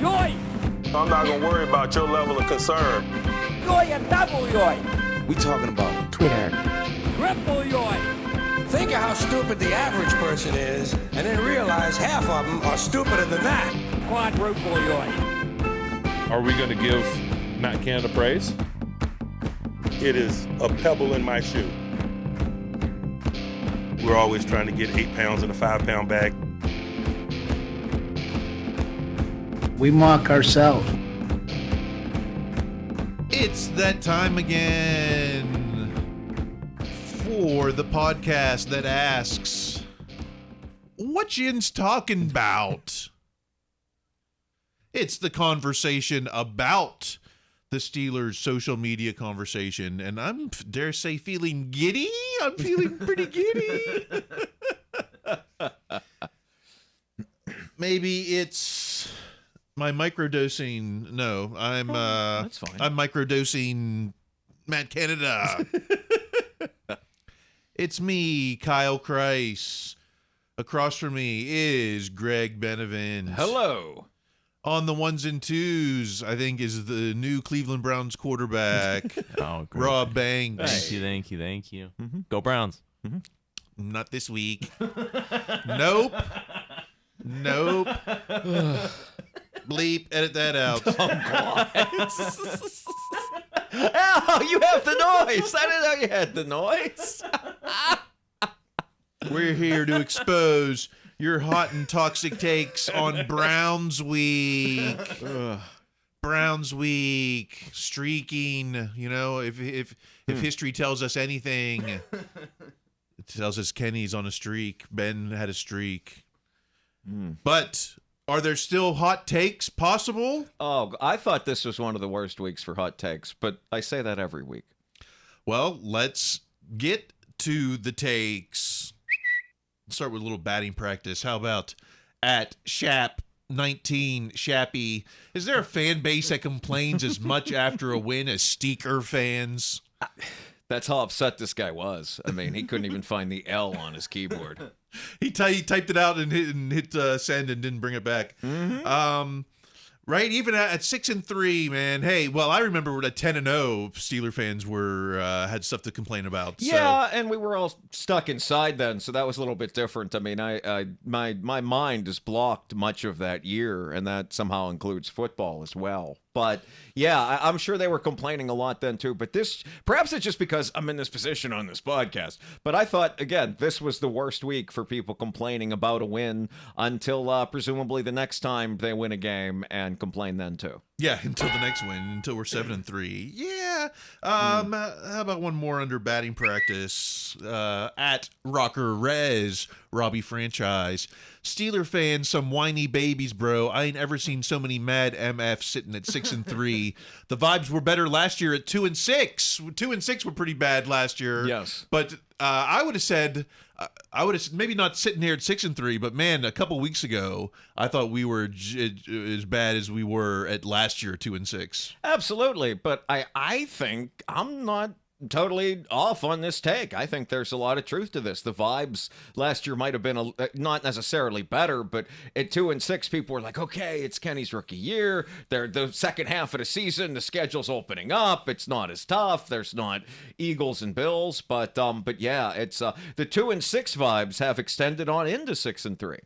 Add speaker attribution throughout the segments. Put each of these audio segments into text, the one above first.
Speaker 1: I'm not going to worry about your level of concern.
Speaker 2: We talking about Twitter.
Speaker 3: Think of how stupid the average person is, and then realize half of them are stupider than that.
Speaker 4: Are we going to give Matt Canada praise?
Speaker 1: It is a pebble in my shoe. We're always trying to get 8 pounds in a 5-pound bag.
Speaker 5: We mock ourselves.
Speaker 6: It's that time again for the podcast that asks, what yin's talking about? It's the conversation about the Steelers' social media conversation, and I'm, dare say, feeling giddy. I'm feeling pretty giddy. Maybe it's my microdosing. No,
Speaker 7: that's fine.
Speaker 6: I'm microdosing Matt Canada. It's me, Kyle Kreis. Across from me is Greg Benevin.
Speaker 7: Hello.
Speaker 6: On the ones and twos, I think, is the new Cleveland Browns quarterback,
Speaker 8: Oh, great.
Speaker 6: Rob Banks.
Speaker 8: Thank you. Mm-hmm. Go Browns. Mm-hmm.
Speaker 6: Not this week. Nope. Bleep, edit that out.
Speaker 7: Oh, you have the noise. I didn't know you had the noise.
Speaker 6: We're here to expose your hot and toxic takes on Browns Week. Browns Week, streaking. You know, if history tells us anything, it tells us Kenny's on a streak. Ben had a streak. But are there still hot takes possible?
Speaker 7: Oh, I thought this was one of the worst weeks for hot takes, but I say that every week.
Speaker 6: Well, let's get to the takes. Let's start with a little batting practice. How about at Shap19 Shappy? Is there a fan base that complains as much after a win as Steaker fans?
Speaker 7: That's how upset this guy was. I mean, he couldn't even find the L on his keyboard.
Speaker 6: He typed it out and hit send and didn't bring it back.
Speaker 7: Mm-hmm.
Speaker 6: Right, even at 6-3, man. Hey, well, I remember at 10-0, Steeler fans were had stuff to complain about.
Speaker 7: Yeah, and we were all stuck inside then, so that was a little bit different. I mean, my mind is blocked much of that year, and that somehow includes football as well. But yeah, I'm sure they were complaining a lot then too. But this, perhaps it's just because I'm in this position on this podcast. But I thought, again, this was the worst week for people complaining about a win until presumably the next time they win a game and complain then too.
Speaker 6: Yeah, until the next win, until we're 7-3. Yeah. How about one more under batting practice? At Rocker Rez, Robbie Franchise. Steeler fans, some whiny babies, bro. I ain't ever seen so many mad MFs sitting at 6-3. The vibes were better last year at 2-6. 2-6 were pretty bad last year.
Speaker 7: Yes.
Speaker 6: But I would have said, maybe not sitting here at 6-3, but man, a couple weeks ago, I thought we were as bad as we were at last year, 2-6.
Speaker 7: Absolutely. But I think I'm not totally off on this take. I think there's a lot of truth to this. The vibes last year might have been not necessarily better, but at 2-6, people were like, okay, it's Kenny's rookie year. They're the second half of the season. The schedule's opening up. It's not as tough. There's not Eagles and Bills, but yeah, it's the 2-6 vibes have extended on into 6-3.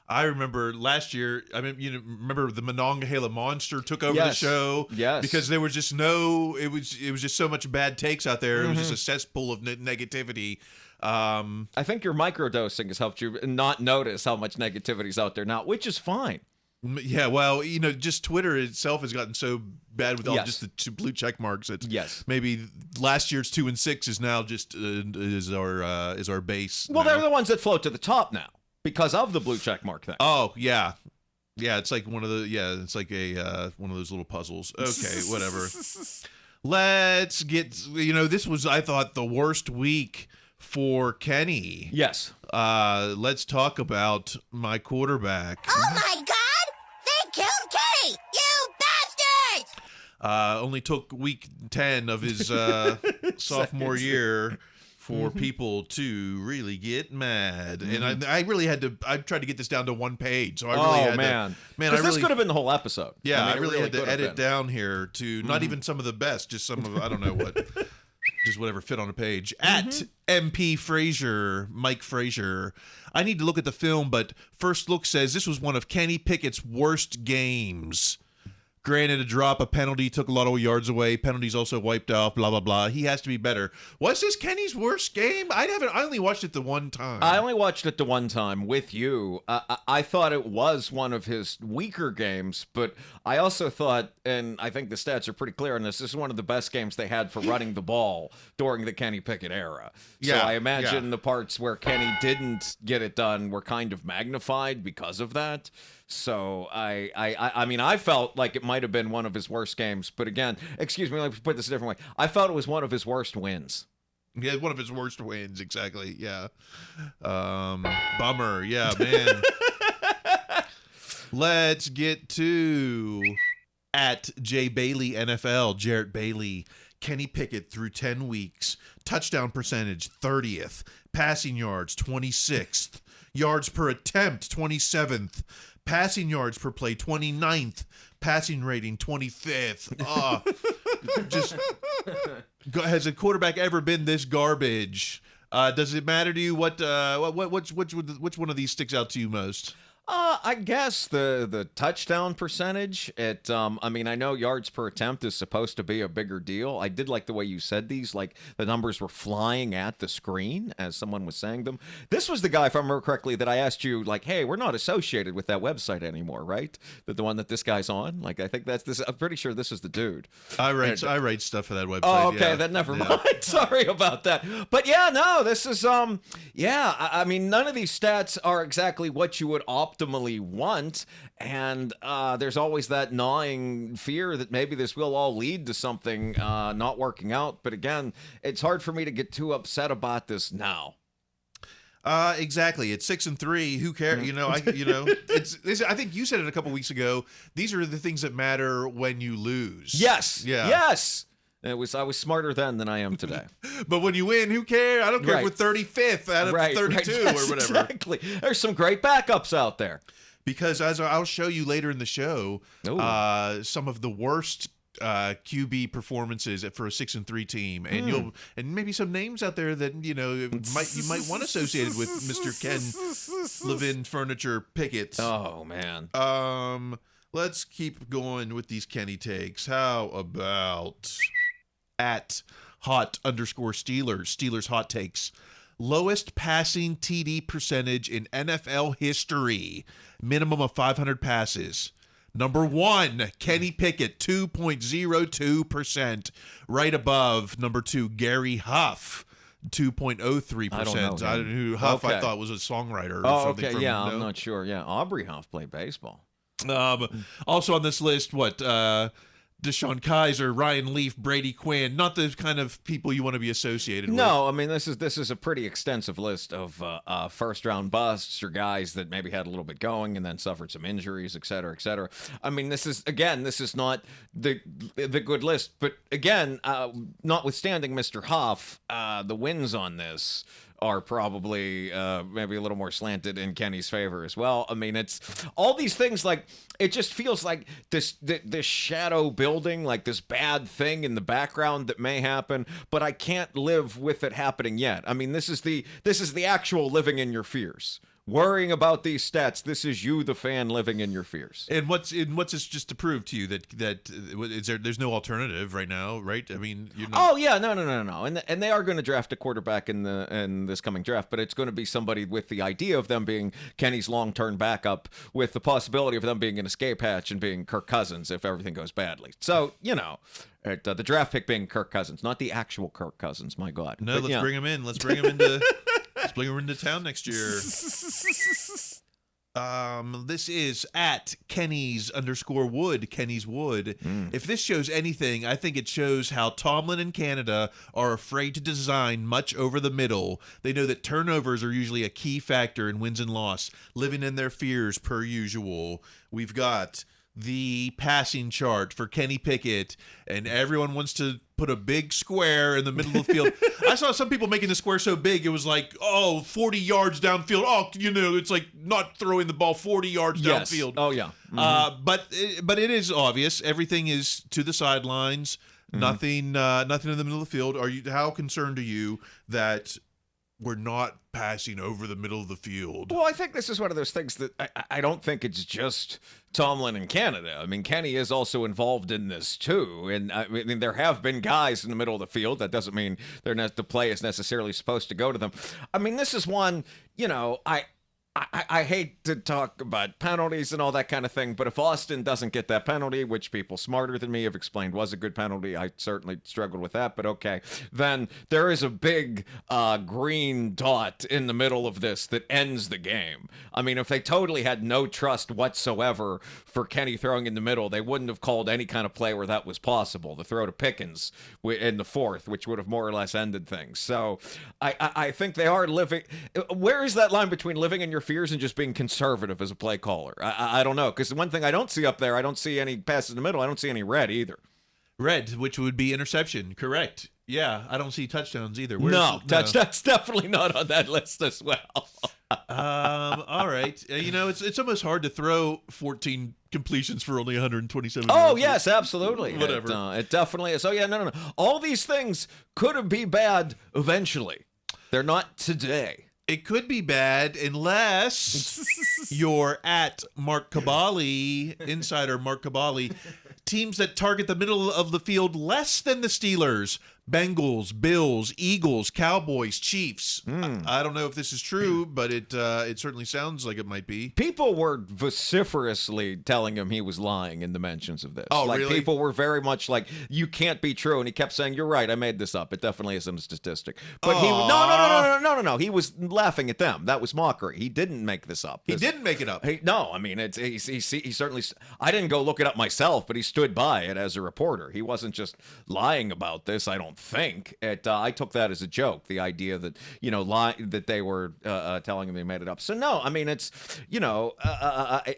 Speaker 6: I remember last year, remember the Monongahela Monster took over the show?
Speaker 7: Yes.
Speaker 6: Because there was just it was just so much bad takes out there. It was just a cesspool of negativity.
Speaker 7: I think your microdosing has helped you not notice how much negativity's out there now, which is fine.
Speaker 6: Yeah, well, just Twitter itself has gotten so bad with all just the two blue check marks. It's maybe last year's 2-6 is now just is our base.
Speaker 7: Well,
Speaker 6: now.
Speaker 7: They're the ones that float to the top now. Because of the blue check mark thing.
Speaker 6: Oh, yeah. Yeah, it's like it's like a one of those little puzzles. Okay, whatever. Let's get, this was, I thought, the worst week for Kenny.
Speaker 7: Yes.
Speaker 6: Let's talk about my quarterback.
Speaker 9: Oh my God! They killed Kenny! You bastards!
Speaker 6: Only took week 10 of his sophomore year for people to really get mad. And I really had to, I tried to get this down to one page. So I really had
Speaker 7: man.
Speaker 6: to,
Speaker 7: Because this could have been the whole episode.
Speaker 6: yeah,
Speaker 7: I
Speaker 6: I
Speaker 7: mean,
Speaker 6: really had to
Speaker 7: could have
Speaker 6: edit
Speaker 7: been.
Speaker 6: down here to not even some of the best, just some of, I don't know what, just whatever fit on a page. At MP Frazier, Mike Frazier. I need to look at the film, but First Look says this was one of Kenny Pickett's worst games. Granted, a drop, a penalty, took a lot of yards away. Penalties also wiped off, blah, blah, blah. He has to be better. Was this Kenny's worst game? I only watched it the one time.
Speaker 7: I only watched it the one time with you. I thought it was one of his weaker games, but I also thought, and I think the stats are pretty clear on this, is one of the best games they had for running the ball during the Kenny Pickett era. So
Speaker 6: Yeah,
Speaker 7: I imagine
Speaker 6: yeah.
Speaker 7: the parts where Kenny didn't get it done were kind of magnified because of that. So I mean, I felt like it might have been one of his worst games, but again, excuse me, let me put this a different way. I felt it was one of his worst wins.
Speaker 6: Yeah, one of his worst wins, exactly. Yeah. Bummer. Yeah, man. Let's get to at J Bailey NFL, Jarrett Bailey. Kenny Pickett through 10 weeks. Touchdown percentage 30th. Passing yards 26th. Yards per attempt 27th. Passing yards per play 29th. Passing rating 25th. Has a quarterback ever been this garbage? Does it matter to you which one of these sticks out to you most?
Speaker 7: I guess the touchdown percentage. I mean, I know yards per attempt is supposed to be a bigger deal. I did like the way you said these, like the numbers were flying at the screen as someone was saying them. This was the guy, if I remember correctly, that I asked you, like, hey, we're not associated with that website anymore, right? The one that this guy's on. Like, I think that's this. I'm pretty sure this is the dude.
Speaker 6: I write stuff for that website.
Speaker 7: Oh, okay,
Speaker 6: yeah.
Speaker 7: then never mind. Sorry about that. But yeah, no, this is I mean, none of these stats are exactly what you would optimally want, and there's always that gnawing fear that maybe this will all lead to something not working out. But again, it's hard for me to get too upset about this now.
Speaker 6: Exactly. It's 6-3. Who cares? I think you said it a couple weeks ago. These are the things that matter when you lose.
Speaker 7: Yes.
Speaker 6: Yeah.
Speaker 7: Yes. I was smarter then than I am today.
Speaker 6: But when you win, who cares? I don't care
Speaker 7: Right.
Speaker 6: if we're 35th out of 32
Speaker 7: Yes,
Speaker 6: or whatever.
Speaker 7: Exactly. There's some great backups out there.
Speaker 6: Because as I'll show you later in the show, some of the worst QB performances for a 6-3 team, and and maybe some names out there that you might want associated with Mr. Ken Levin Furniture Pickett.
Speaker 7: Oh man.
Speaker 6: Let's keep going with these Kenny takes. How about at hot_Steelers hot takes? Lowest passing TD percentage in NFL history. Minimum of 500 passes. Number 1, Kenny Pickett, 2.02%. Right above number 2, Gary Huff, 2.03%.
Speaker 7: I don't know him.
Speaker 6: Who Huff I
Speaker 7: Okay.
Speaker 6: thought was a songwriter or
Speaker 7: Oh,
Speaker 6: something.
Speaker 7: okay.
Speaker 6: From,
Speaker 7: Yeah, I'm not sure. Yeah, Aubrey Huff played baseball.
Speaker 6: Also on this list, Deshaun Kaiser, Ryan Leaf, Brady Quinn, not the kind of people you want to be associated with.
Speaker 7: No, I mean this is a pretty extensive list of first round busts or guys that maybe had a little bit going and then suffered some injuries, et cetera, et cetera. I mean this is not the good list, but again, notwithstanding Mr. Huff, the wins on this are probably maybe a little more slanted in Kenny's favor as well. I mean, it's all these things, like it just feels like this shadow building, like this bad thing in the background that may happen, but I can't live with it happening yet. I mean, this is the actual living in your fears. Worrying about these stats, this is you, the fan, living in your fears.
Speaker 6: And what's this just to prove to you that there's no alternative right now, right? I mean, you're not...
Speaker 7: Oh yeah, no, and they are going to draft a quarterback in this coming draft, but it's going to be somebody with the idea of them being Kenny's long-term backup, with the possibility of them being an escape hatch and being Kirk Cousins if everything goes badly. So the draft pick being Kirk Cousins, not the actual Kirk Cousins. My God.
Speaker 6: No,
Speaker 7: But,
Speaker 6: let's
Speaker 7: yeah.
Speaker 6: bring him in. Let's bring him into. Let's bring him into town next year. This is at Kenny's_Wood, Kenny's Wood. If this shows anything, I think it shows how Tomlin and Canada are afraid to design much over the middle. They know that turnovers are usually a key factor in wins and loss, living in their fears per usual. We've got the passing chart for Kenny Pickett, and everyone wants to put a big square in the middle of the field. I saw some people making the square so big it was like, 40 yards downfield. Oh, it's like not throwing the ball 40 yards downfield.
Speaker 7: Oh yeah.
Speaker 6: But it is obvious. Everything is to the sidelines. Nothing in the middle of the field. How concerned are you that we're not passing over the middle of the field?
Speaker 7: Well, I think this is one of those things that I don't think it's just Tomlin in Canada. I mean, Kenny is also involved in this too. And I mean, there have been guys in the middle of the field. That doesn't mean the play is necessarily supposed to go to them. I mean, this is one, I hate to talk about penalties and all that kind of thing, but if Austin doesn't get that penalty, which people smarter than me have explained was a good penalty, I certainly struggled with that, but okay, then there is a big green dot in the middle of this that ends the game. I mean, if they totally had no trust whatsoever for Kenny throwing in the middle, they wouldn't have called any kind of play where that was possible. The throw to Pickens in the fourth, which would have more or less ended things. So I think they are living. Where is that line between living in your fears and just being conservative as a play caller? I don't know, because the one thing I don't see up there, I don't see any passes in the middle. I don't see any red either.
Speaker 6: Red, which would be interception, correct? Yeah, I don't see touchdowns either.
Speaker 7: No, touchdowns definitely not on that list as well.
Speaker 6: All right. It's almost hard to throw 14 completions for only 127
Speaker 7: Oh,
Speaker 6: yards.
Speaker 7: yes, absolutely.
Speaker 6: Whatever.
Speaker 7: It definitely is. Oh, yeah, no. All these things could be bad eventually. They're not today.
Speaker 6: It could be bad unless you're at Mark Cabali, insider Mark Cabali. Teams that target the middle of the field less than the Steelers: Bengals, Bills, Eagles, Cowboys, Chiefs. I don't know if this is true, but it certainly sounds like it might be.
Speaker 7: People were vociferously telling him he was lying in the mentions of this.
Speaker 6: Oh, really?
Speaker 7: People were very much like, you can't be true. And he kept saying, you're right, I made this up. It definitely isn't a statistic. But no. He was laughing at them. That was mockery. He didn't make this up.
Speaker 6: He didn't make it up.
Speaker 7: No, I mean, he certainly, I didn't go look it up myself, but he stood by it as a reporter. He wasn't just lying about this, I don't think. I took that as a joke, the idea that, that they were telling him they made it up. So no, I mean, it's,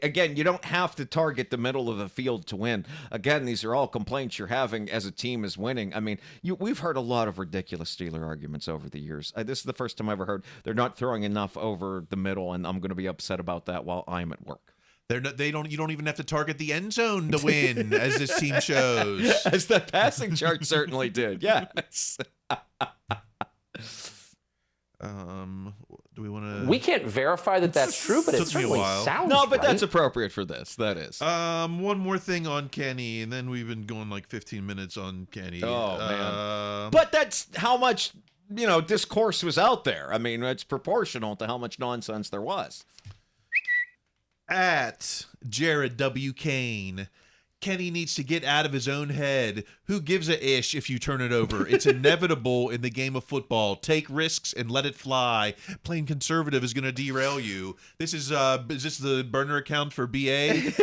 Speaker 7: again, you don't have to target the middle of the field to win. Again, these are all complaints you're having as a team is winning. I mean, we've heard a lot of ridiculous Steeler arguments over the years. This is the first time I ever heard they're not throwing enough over the middle, and I'm going to be upset about that while I'm at work.
Speaker 6: You don't even have to target the end zone to win, as this team shows.
Speaker 7: As the passing chart certainly did. Yes.
Speaker 6: Do we want to?
Speaker 2: We can't verify that that's true, but it
Speaker 6: Took me a
Speaker 2: certainly
Speaker 6: while.
Speaker 2: sounds
Speaker 7: No, but
Speaker 2: right.
Speaker 7: that's appropriate for this. That is.
Speaker 6: One more thing on Kenny, and then we've been going like 15 minutes on Kenny.
Speaker 7: Oh, man. But that's how much, discourse was out there. I mean, it's proportional to how much nonsense there was.
Speaker 6: At Jared W. Kane, Kenny needs to get out of his own head. Who gives a ish if you turn it over? It's inevitable in the game of football. Take risks and let it fly. Playing conservative is going to derail you. This is this the burner account for BA?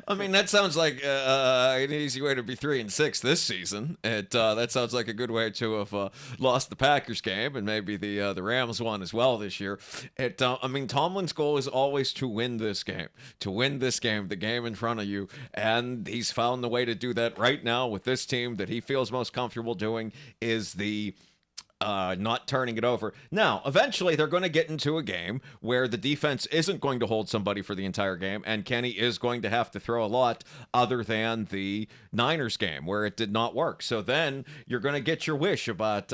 Speaker 7: I mean, that sounds like an easy way to be 3-6 this season. That sounds like a good way to have lost the Packers game and maybe the Rams one as well this year. I mean, Tomlin's goal is always to win this game, the game in front of you, and he's found the way to do that right now with this team that he feels most comfortable doing is the not turning it over. Now, eventually, they're going to get into a game where the defense isn't going to hold somebody for the entire game, and Kenny is going to have to throw a lot other than the Niners game, where it did not work. So then you're going to get your wish about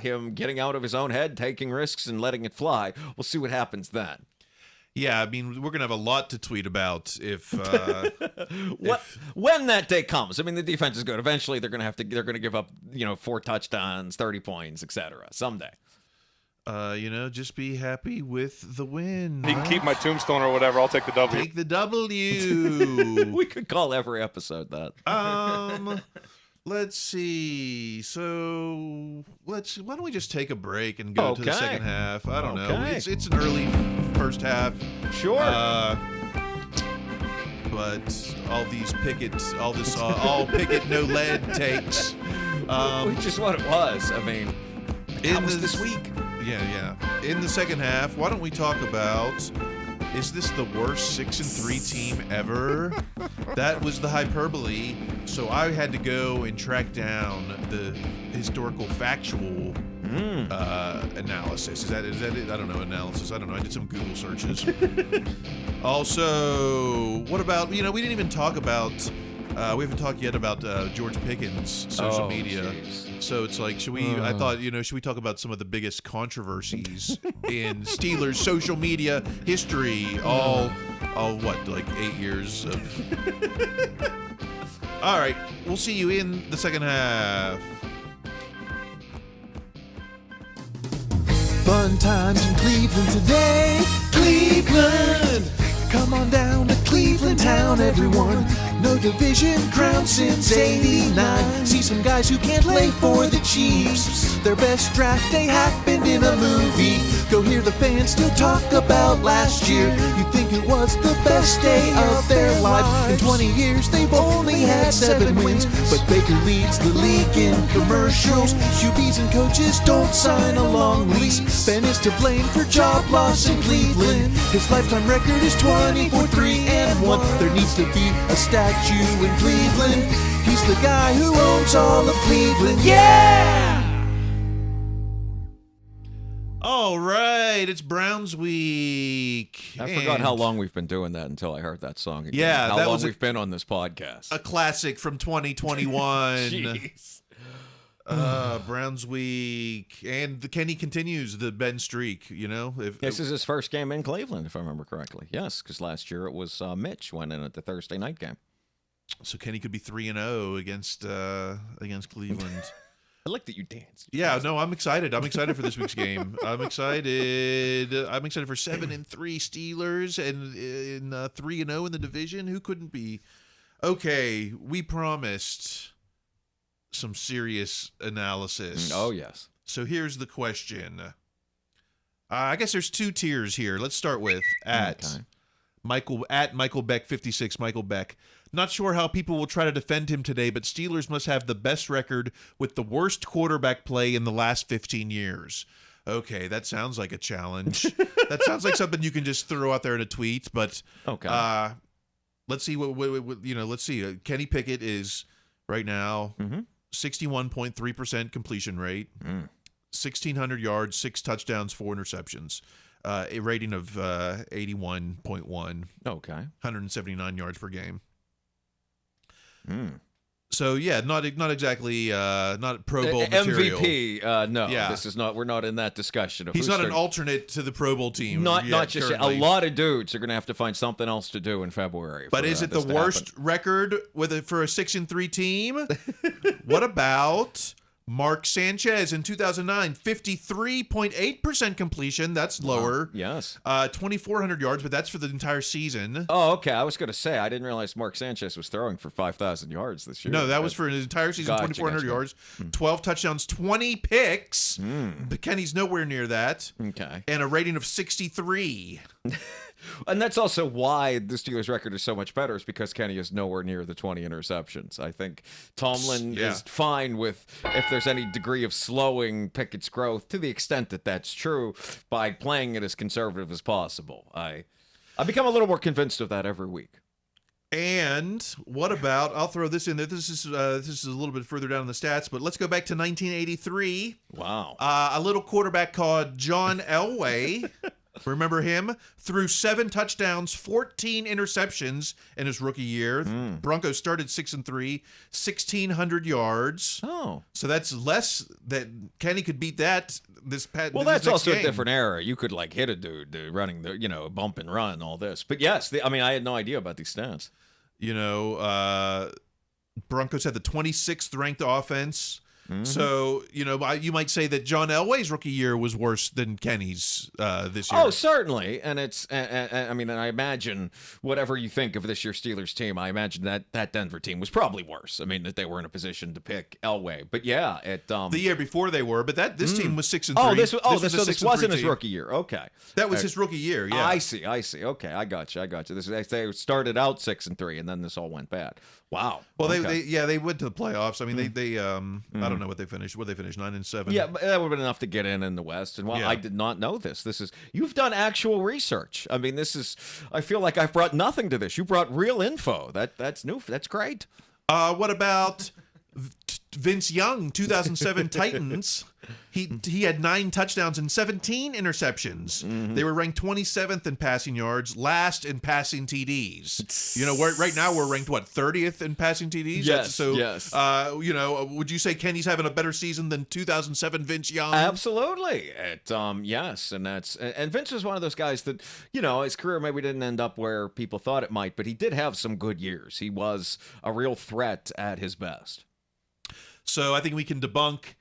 Speaker 7: him getting out of his own head, taking risks, and letting it fly. We'll see what happens then.
Speaker 6: Yeah, I mean, we're going to have a lot to tweet about if
Speaker 7: when that day comes. I mean, the defense is good. Eventually, they're going to give up, 4 touchdowns, 30 points, etc. someday.
Speaker 6: Just be happy with the win.
Speaker 1: You can keep my tombstone or whatever. I'll take the W.
Speaker 6: Take the W.
Speaker 7: We could call every episode that.
Speaker 6: Let's see. So why don't we just take a break and go to the second half? I don't know. It's an early first half.
Speaker 7: Sure.
Speaker 6: But all Pickett no lead takes.
Speaker 7: Which is what it was. I mean, that was this week.
Speaker 6: Yeah. In the second half, why don't we talk about Is this the worst 6-3 team ever? That was the hyperbole. So I had to go and track down the historical factual analysis. Is that it? I don't know. Analysis. I don't know. I did some Google searches. Also, what about, we didn't even talk about, we haven't talked yet about George Pickens' social media.
Speaker 7: Geez.
Speaker 6: So it's like, I thought, should we talk about some of the biggest controversies in Steelers social media history? All what, like 8 years of... All right, we'll see you in the second half.
Speaker 10: Fun times in Cleveland today. Cleveland! Come on down to Cleveland town, everyone. No division crown since '89. See some guys who can't play for the Chiefs. Their best draft day happened in a movie. Go hear the fans still talk about last year. You think it was the best day of their life. In 20 years they've only had 7 wins, but Baker leads the league in commercials. QBs and coaches don't sign a long lease. Ben is to blame for job loss in Cleveland. His lifetime record is 24-3-1. There needs to be a statue in Cleveland. He's the guy who owns all of Cleveland. Yeah!
Speaker 6: All right, it's Browns week.
Speaker 7: I forgot how long we've been doing that until I heard that song again.
Speaker 6: Yeah,
Speaker 7: how
Speaker 6: that
Speaker 7: long
Speaker 6: was
Speaker 7: we've been on this podcast.
Speaker 6: A classic from 2021.
Speaker 7: Jeez.
Speaker 6: Browns week, and Kenny continues the Ben streak.
Speaker 7: This is his first game in Cleveland, if I remember correctly. Yes, because last year it was Mitch went in at the Thursday night game.
Speaker 6: So Kenny could be 3-0 against Cleveland.
Speaker 7: I like that you danced.
Speaker 6: Yeah, no, I'm excited. I'm excited for this week's game. I'm excited for 7-3 Steelers and 3-0 in the division. Who couldn't be? Okay, we promised some serious analysis.
Speaker 7: Oh, yes.
Speaker 6: So here's the question. I guess there's 2 tiers here. Let's start with Michael Beck 56. Michael Beck. Not sure how people will try to defend him today, but Steelers must have the best record with the worst quarterback play in the last 15 years. Okay, that sounds like a challenge. That sounds like something you can just throw out there in a tweet. But
Speaker 7: okay,
Speaker 6: let's see what let's see. Kenny Pickett is right now 61.3% completion rate, 1,600 yards, 6 touchdowns, 4 interceptions, a rating of 81.1.
Speaker 7: Okay,
Speaker 6: 179 yards per game. So yeah, not exactly not Pro Bowl material.
Speaker 7: MVP. No,
Speaker 6: yeah.
Speaker 7: This is not. We're not in that discussion.
Speaker 6: He's not an alternate to the Pro Bowl team.
Speaker 7: Not just currently. A lot of dudes are going to have to find something else to do in February.
Speaker 6: But is it the worst record for a 6-3 team? What about Mark Sanchez in 2009, 53.8% completion. That's lower.
Speaker 7: Yes.
Speaker 6: 2,400 yards, but that's for the entire season.
Speaker 7: Oh, okay. I was going to say, I didn't realize Mark Sanchez was throwing for 5,000 yards this year.
Speaker 6: No, that was for an entire season, 2,400 yards, 12 touchdowns, 20 picks. But Kenny's nowhere near that.
Speaker 7: Okay.
Speaker 6: And a rating of 63.
Speaker 7: And that's also why the Steelers' record is so much better, is because Kenny is nowhere near the 20 interceptions. I think Tomlin is fine with if there's any degree of slowing Pickett's growth, to the extent that that's true, by playing it as conservative as possible. I become a little more convinced of that every week.
Speaker 6: And what about, I'll throw this in there. This is a little bit further down in the stats, but let's go back to 1983.
Speaker 7: Wow.
Speaker 6: A little quarterback called John Elway. Remember him? Threw 7 touchdowns, 14 interceptions in his rookie year. Broncos started 6-3, 1,600 yards.
Speaker 7: Oh,
Speaker 6: so that's less. That Kenny could beat that this past.
Speaker 7: Well, that's also
Speaker 6: game.
Speaker 7: a different era. You could like hit a dude running the bump and run, all this. But yes, I had no idea about these stats.
Speaker 6: Broncos had the 26th ranked offense. So, you might say that John Elway's rookie year was worse than Kenny's this year.
Speaker 7: Oh, certainly. And it's, and I imagine whatever you think of this year's Steelers team, I imagine that Denver team was probably worse. I mean, that they were in a position to pick Elway. But yeah, the
Speaker 6: year before they were, but this team was 6-3.
Speaker 7: Oh, this wasn't his rookie year. Okay.
Speaker 6: That was his rookie year, yeah.
Speaker 7: I see. Okay, I got you. They started out 6-3, and then this all went bad. Wow.
Speaker 6: Well, they went to the playoffs. I mean, they I don't don't know what they finished. What they finished 9-7.
Speaker 7: Yeah, but that would have been enough to get in the West. And
Speaker 6: Yeah.
Speaker 7: I did not know this. You've done actual research. I mean, I feel like I've brought nothing to this. You brought real info. That's new. That's great.
Speaker 6: What about Vince Young, 2007 Titans? He had 9 touchdowns and 17 interceptions. They were ranked 27th in passing yards, last in passing TDs. You know, right now we're ranked 30th in passing TDs.
Speaker 7: Yes.
Speaker 6: So,
Speaker 7: yes.
Speaker 6: You know, would you say Kenny's having a better season than 2007 Vince Young?
Speaker 7: Absolutely. Yes, and Vince was one of those guys that, you know, his career maybe didn't end up where people thought it might, but he did have some good years. He was a real threat at his best.
Speaker 6: So I think we can debunk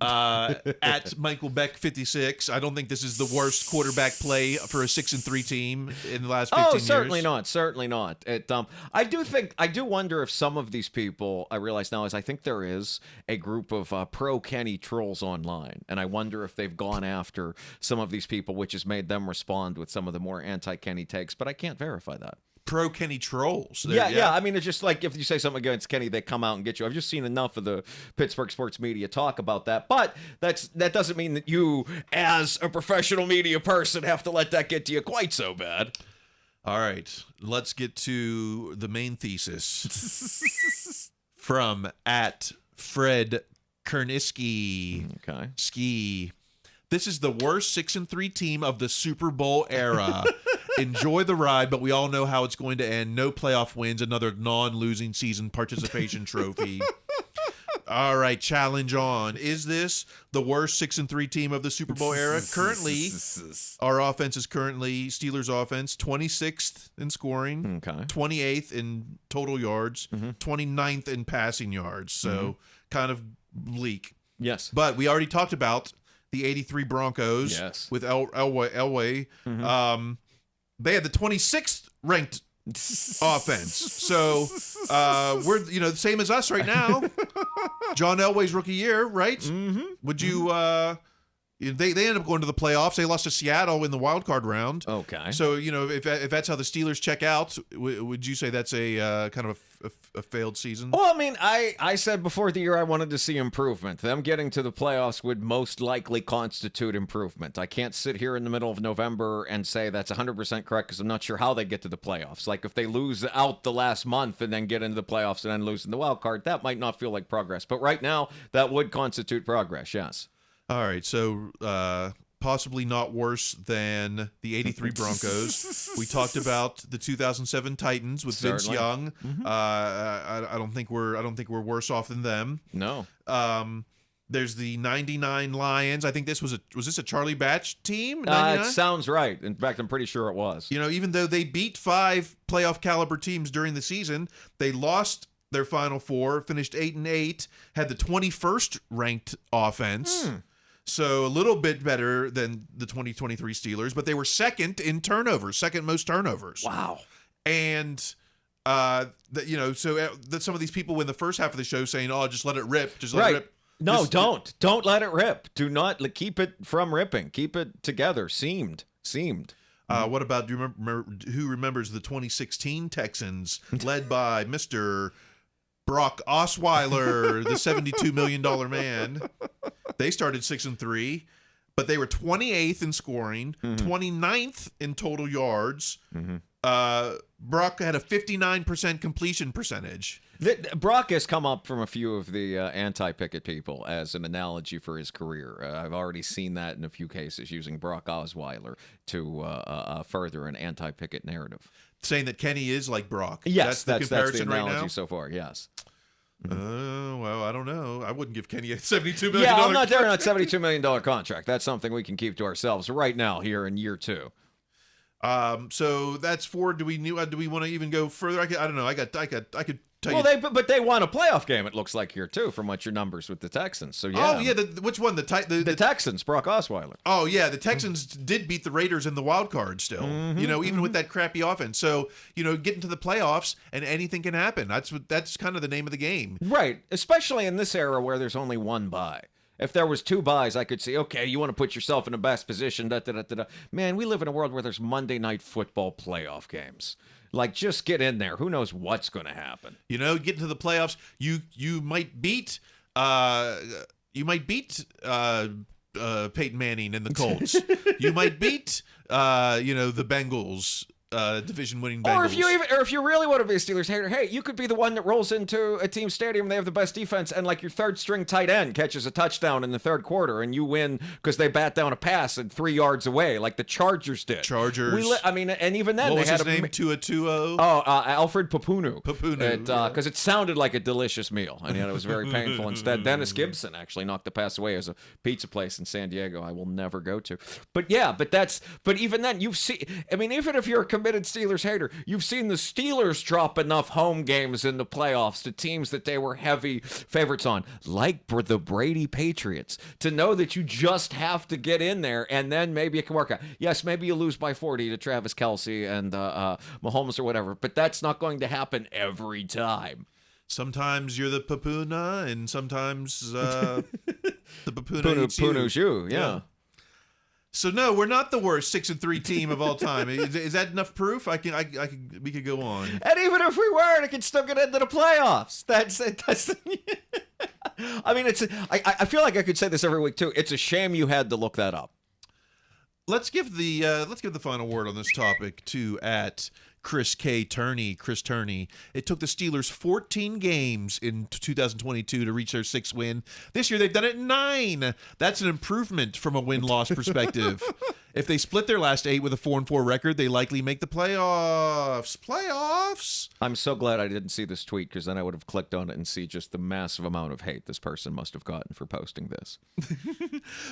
Speaker 6: at Michael Beck 56. I don't think this is the worst quarterback play for a 6-3 team in the last 15 years.
Speaker 7: Certainly not. Certainly not. I do wonder if some of these people, I realize now, I think there is a group of pro Kenny trolls online, and I wonder if they've gone after some of these people, which has made them respond with some of the more anti-Kenny takes, but I can't verify that.
Speaker 6: Pro Kenny trolls.
Speaker 7: Yeah. I mean, it's just like if you say something against Kenny, they come out and get you. I've just seen enough of the Pittsburgh sports media talk about that. But that doesn't mean that you, as a professional media person, have to let that get to you quite so bad.
Speaker 6: All right. Let's get to the main thesis from at Fred Kerniski.
Speaker 7: Okay.
Speaker 6: Ski. This is the worst 6-3 team of the Super Bowl era. Enjoy the ride, but we all know how it's going to end. No playoff wins, another non-losing season participation trophy. All right, challenge on. Is this the worst 6-3 team of the Super Bowl era? Currently, our offense is Steelers offense, 26th in scoring, 28th in total yards, 29th in passing yards. So kind of bleak.
Speaker 7: Yes.
Speaker 6: But we already talked about the 83 Broncos with Elway. They had the 26th ranked offense. So we're, the same as us right now. John Elway's rookie year, right? Would you they ended up going to the playoffs. They lost to Seattle in the wild card round.
Speaker 7: Okay.
Speaker 6: So, if that's how the Steelers check out, would you say that's a kind of a failed season?
Speaker 7: Well, I mean, I said before the year I wanted to see improvement. Them getting to the playoffs would most likely constitute improvement. I can't sit here in the middle of November and say that's 100% correct because I'm not sure how they get to the playoffs. Like if they lose out the last month and then get into the playoffs and then lose in the wild card, that might not feel like progress. But right now, that would constitute progress, yes.
Speaker 6: All right, so possibly not worse than the 83 Broncos. We talked about the 2007 Titans with Vince Young. I don't think we're worse off than them.
Speaker 7: No.
Speaker 6: There's the 99 Lions. I think this was this a Charlie Batch team?
Speaker 7: It sounds right. In fact, I'm pretty sure it was.
Speaker 6: Even though they beat 5 playoff caliber teams during the season, they lost their final 4, finished 8-8, had the 21st ranked offense. So a little bit better than the 2023 Steelers, but they were second in turnovers, second most turnovers.
Speaker 7: Wow.
Speaker 6: And so that some of these people in the first half of the show saying, "Oh, just let it rip, just let it rip."
Speaker 7: No, don't let it rip. Do not keep it from ripping. Keep it together. Seamed.
Speaker 6: What about? Do you remember who remembers the 2016 Texans led by Mr. Brock Osweiler, the $72 million man? They started 6-3, but they were 28th in scoring, 29th in total yards. Brock had a 59% completion percentage.
Speaker 7: Brock has come up from a few of the anti-Pickett people as an analogy for his career. I've already seen that in a few cases, using Brock Osweiler to further an anti-Pickett narrative.
Speaker 6: Saying that Kenny is like Brock.
Speaker 7: Yes,
Speaker 6: that's the comparison
Speaker 7: analogy
Speaker 6: right now?
Speaker 7: so far, yes.
Speaker 6: Well, I don't know. I wouldn't give Kenny a $72 million.
Speaker 7: Yeah, I'm not there on that $72 million contract. That's something we can keep to ourselves right now here in year 2.
Speaker 6: So that's 4. Do we want to even go further? I don't know. I could tell you.
Speaker 7: Well, but they won a playoff game. It looks like here too, from what your numbers with the Texans. So yeah.
Speaker 6: Oh yeah, which one? The
Speaker 7: Texans, Brock Osweiler.
Speaker 6: Oh yeah, the Texans did beat the Raiders in the wild card still. Even with that crappy offense. So getting to the playoffs and anything can happen. That's kind of the name of the game.
Speaker 7: Right, especially in this era where there's only one bye. If there was 2 buys, I could see, okay, you want to put yourself in the best position. Man, we live in a world where there's Monday Night Football playoff games. Like, just get in there. Who knows what's going to happen?
Speaker 6: Get into the playoffs. You might beat You might beat Peyton Manning and the Colts. You might beat the Bengals. Division-winning Bengals.
Speaker 7: Or if you really want to be a Steelers hater, hey, you could be the one that rolls into a team stadium. They have the best defense, and like your third-string tight end catches a touchdown in the third quarter, and you win because they bat down a pass and 3 yards away, like the Chargers did. And even then
Speaker 6: what
Speaker 7: they
Speaker 6: was
Speaker 7: had
Speaker 6: his name? Tua.
Speaker 7: Oh, Alfred Papunu.
Speaker 6: Papunu.
Speaker 7: Because it sounded like a delicious meal, and yet it was very painful. Instead, Dennis Gibson actually knocked the pass away as a pizza place in San Diego I will never go to. But even then, you've seen. I mean, even if you're a committed Steelers hater, you've seen the Steelers drop enough home games in the playoffs to teams that they were heavy favorites on, like the Brady Patriots, to know that you just have to get in there and then maybe it can work out. Yes, maybe you lose by 40 to Travis Kelce and Mahomes or whatever, but that's not going to happen every time.
Speaker 6: Sometimes you're the Papuna, and sometimes the Papuna eats you.
Speaker 7: Papunu's you, yeah.
Speaker 6: So no, we're not the worst 6-3 team of all time. Is that enough proof? We could go on.
Speaker 7: And even if we were, it could still get into the playoffs. That's it. I mean, I feel like I could say this every week too. It's a shame you had to look that up.
Speaker 6: Let's give the final word on this topic to at Chris Turney. It took the Steelers 14 games in 2022 to reach their 6th win. This year they've done it in 9. That's an improvement from a win-loss perspective. If they split their last 8 with a 4-4 record, they likely make the playoffs.
Speaker 7: I'm so glad I didn't see this tweet, because then I would have clicked on it and see just the massive amount of hate this person must have gotten for posting this.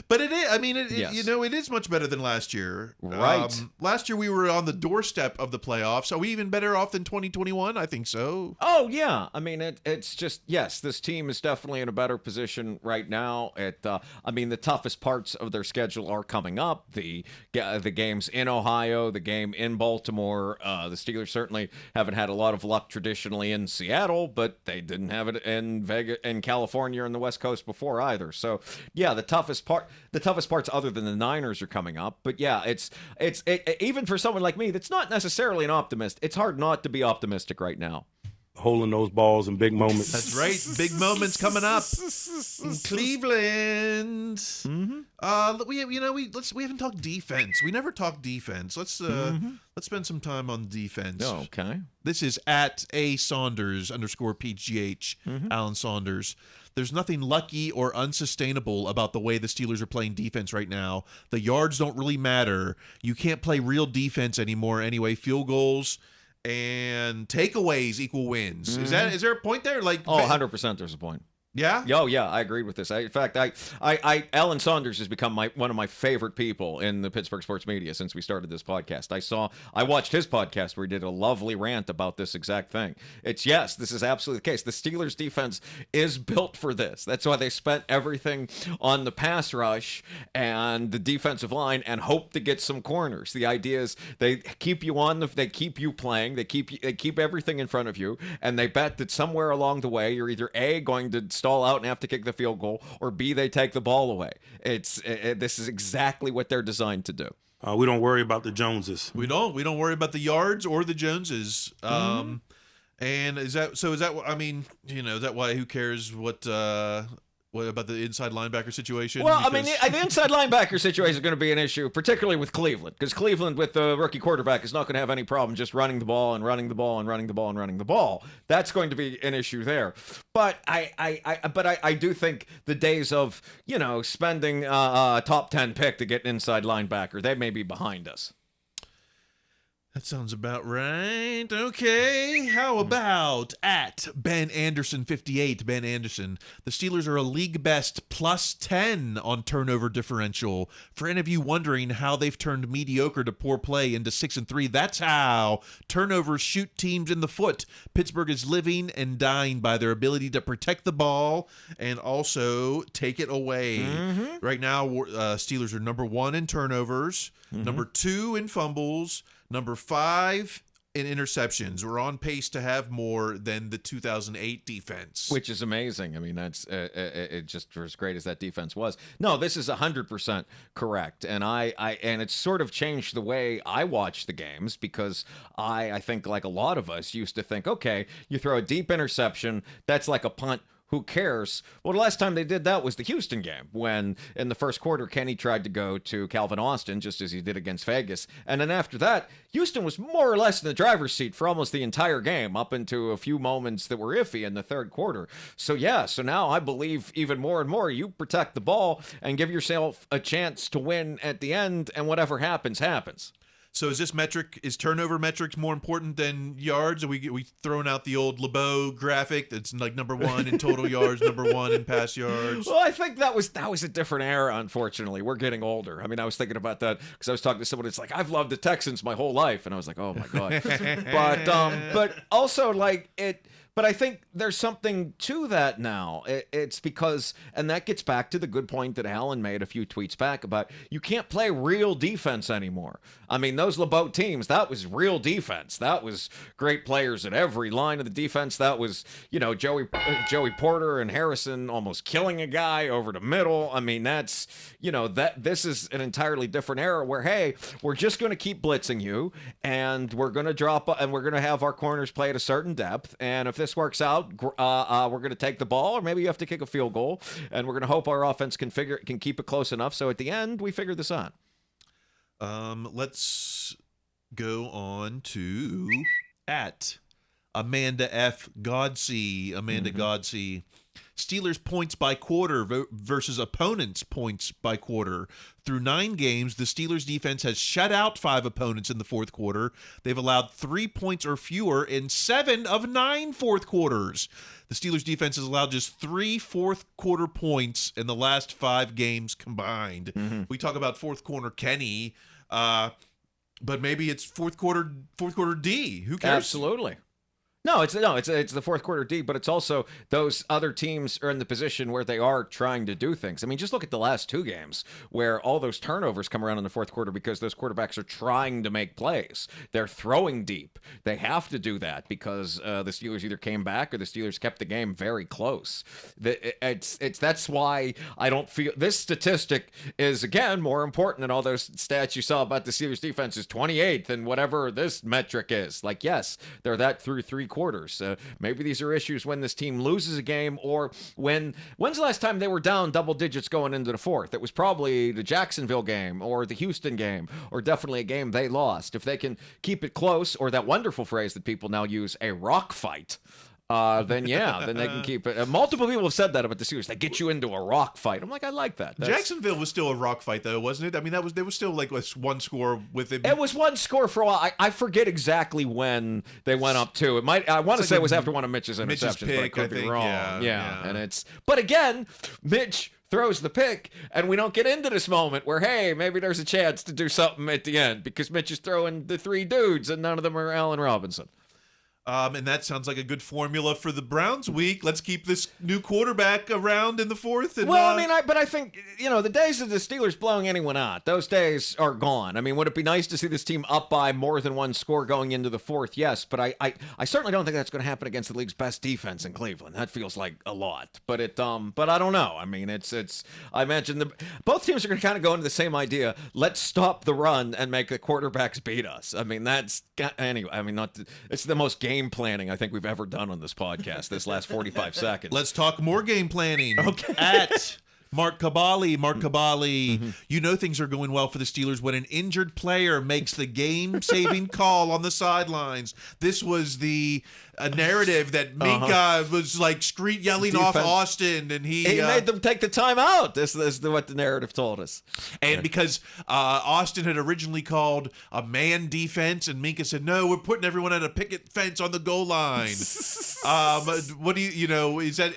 Speaker 6: But it is. I mean,
Speaker 7: yes.
Speaker 6: it is much better than last year.
Speaker 7: Right.
Speaker 6: Last year we were on the doorstep of the playoffs. Are we even better off than 2021? I think so.
Speaker 7: Oh yeah. I mean, it's just, yes, this team is definitely in a better position right now. I mean, the toughest parts of their schedule are coming up. The games in Ohio, the game in Baltimore. The Steelers certainly haven't had a lot of luck traditionally in Seattle, but they didn't have it in Vegas, in California, and the West Coast before either. So yeah, the toughest parts other than the Niners are coming up. But yeah, it's even for someone like me that's not necessarily an optimist, it's hard not to be optimistic right now.
Speaker 1: Holding those balls in big moments.
Speaker 6: That's right. Big moments coming up in Cleveland. Mm-hmm. We haven't talked defense. We never talk defense. Let's spend some time on defense.
Speaker 7: Oh, okay.
Speaker 6: This is at @Saunders_PGH. Alan Saunders. There's nothing lucky or unsustainable about the way the Steelers are playing defense right now. The yards don't really matter. You can't play real defense anymore anyway. Field goals and takeaways equal wins. Is there a point there?
Speaker 7: 100% there's a point.
Speaker 6: Yeah?
Speaker 7: Oh, yeah, I agreed with this. In fact, Alan Saunders has become one of my favorite people in the Pittsburgh sports media since we started this podcast. I watched his podcast where he did a lovely rant about this exact thing. Yes, this is absolutely the case. The Steelers defense is built for this. That's why they spent everything on the pass rush and the defensive line and hope to get some corners. The idea is they keep you they keep you playing, they keep everything in front of you, and they bet that somewhere along the way you're either A, going to stall out and have to kick the field goal, or B, they take the ball away. This is exactly what they're designed to do.
Speaker 1: We don't worry about the Joneses.
Speaker 6: We don't worry about the yards or the Joneses. And is that why, who cares what about the inside linebacker situation?
Speaker 7: Well, I mean, the inside linebacker situation is going to be an issue, particularly with Cleveland, because Cleveland with the rookie quarterback is not going to have any problem just running the ball and running the ball and running the ball and running the ball. That's going to be an issue there. But I do think the days of spending a top 10 pick to get an inside linebacker, they may be behind us.
Speaker 6: That sounds about right. Okay. How about at Ben Anderson 58? Ben Anderson. The Steelers are a league best +10 on turnover differential. For any of you wondering how they've turned mediocre to poor play into 6-3, that's how. Turnovers shoot teams in the foot. Pittsburgh is living and dying by their ability to protect the ball and also take it away. Right now, Steelers are number 1 in turnovers, number 2 in fumbles, number 5 in interceptions. We're on pace to have more than the 2008 defense,
Speaker 7: which is amazing. I mean, that's it. Just for as great as that defense was. No, this is 100% correct, and and it's sort of changed the way I watch the games, because I think, like a lot of us, used to think, okay, you throw a deep interception, that's like a punt Who cares? Well, the last time they did that was the Houston game, when in the first quarter, Kenny tried to go to Calvin Austin, just as he did against Vegas. And then after that, Houston was more or less in the driver's seat for almost the entire game, up into a few moments that were iffy in the third quarter. So now I believe even more and more, you protect the ball and give yourself a chance to win at the end, and whatever happens, happens.
Speaker 6: So is turnover metrics more important than yards? Are we throwing out the old LeBeau graphic that's like number 1 in total yards, number 1 in pass yards?
Speaker 7: Well, I think that was a different era, unfortunately. We're getting older. I mean, I was thinking about that because I was talking to someone that's like, I've loved the Texans my whole life. And I was like, oh my God. But also like it. But I think there's something to that now. It's because, and that gets back to the good point that Alan made a few tweets back about you can't play real defense anymore. I mean, those LeBeau teams, that was real defense. That was great players at every line of the defense. That was, Joey Porter and Harrison almost killing a guy over the middle. I mean, that's, this is an entirely different era where, hey, we're just going to keep blitzing you, and we're going to drop, and we're going to have our corners play at a certain depth. And if this works out, we're going to take the ball, or maybe you have to kick a field goal, and we're going to hope our offense can keep it close enough so at the end we figure this out.
Speaker 6: Let's go on to at Amanda F. Godsey. Amanda Godsey. Steelers points by quarter versus opponents points by quarter. Through 9 games, the Steelers defense has shut out 5 opponents in the fourth quarter. They've allowed 3 points or fewer in 7 of 9 fourth quarters. The Steelers defense has allowed just 3 fourth quarter points in the last 5 games combined. We talk about fourth quarter Kenny, but maybe it's fourth quarter D. Who cares?
Speaker 7: Absolutely. No, it's the fourth quarter D, but it's also those other teams are in the position where they are trying to do things. I mean, just look at the last 2 games where all those turnovers come around in the fourth quarter because those quarterbacks are trying to make plays. They're throwing deep. They have to do that because the Steelers either came back or the Steelers kept the game very close. That's why I don't feel this statistic is again more important than all those stats you saw about the Steelers defense is 28th and whatever this metric is. Like, yes, they're that through 3 quarters. Maybe these are issues when this team loses a game or when's the last time they were down double digits going into the fourth? It was probably the Jacksonville game or the Houston game or definitely a game they lost. If they can keep it close, or that wonderful phrase that people now use, a rock fight, then they can keep it. Multiple people have said that about the Steelers. They get you into a rock fight. I'm like, I like that.
Speaker 6: Jacksonville was still a rock fight, though, wasn't it? I mean, there was still like 1 score with it.
Speaker 7: It was 1 score for a while. I forget exactly when they went up to. I want to say it was after one of Mitch's interceptions,
Speaker 6: pick,
Speaker 7: but I could be wrong.
Speaker 6: Yeah.
Speaker 7: And but again, Mitch throws the pick, and we don't get into this moment where, hey, maybe there's a chance to do something at the end because Mitch is throwing the 3 dudes, and none of them are Allen Robinson.
Speaker 6: And that sounds like a good formula for the Browns week. Let's keep this new quarterback around in the fourth. And,
Speaker 7: I think, the days of the Steelers blowing anyone out, those days are gone. I mean, would it be nice to see this team up by more than 1 score going into the fourth? Yes, but I certainly don't think that's going to happen against the league's best defense in Cleveland. That feels like a lot. But I don't know. I mean, I imagine both teams are going to kind of go into the same idea. Let's stop the run and make the quarterbacks beat us. I mean, it's the most game planning I think we've ever done on this podcast this last 45 seconds.
Speaker 6: Let's talk more game planning.
Speaker 7: Okay.
Speaker 6: At Mark Cabali, you know things are going well for the Steelers when an injured player makes the game-saving call on the sidelines. This was the narrative that Minka was like street yelling off Austin, and he
Speaker 7: made them take the timeout. This is what the narrative told us.
Speaker 6: And because Austin had originally called a man defense, and Minka said, no, we're putting everyone at a picket fence on the goal line. What do is that?